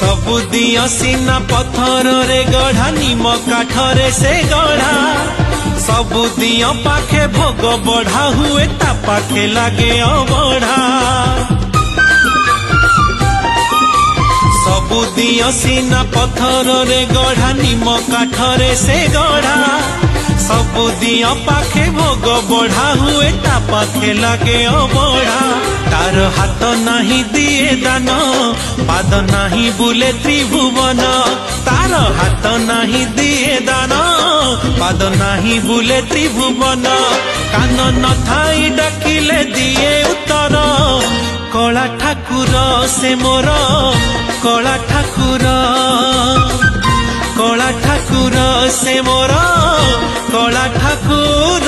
सबु दियो सीना पत्थर रे गढ़ा निम काठरे से गढ़ा सबु दियो पाखे भोग बढ़ा हुए ता पाखे लागे अबढ़ा सबु दियो सीना पत्थर रे गढ़ा निम काठरे से गढ़ा सबु दियो पाखे भोग बढ़ा हुए ता पाखे लागे अबढ़ा तार हाथ नहीं दिए दान पाद नहीं बुले त्रिभुवन तार हाथ नहीं दिए दान पाद नहीं बुले त्रिभुवन कान न थाई डाकिले दिए उत्तर कला ठाकुर से मोर कला ठाकुर से मोर कला ठाकुर।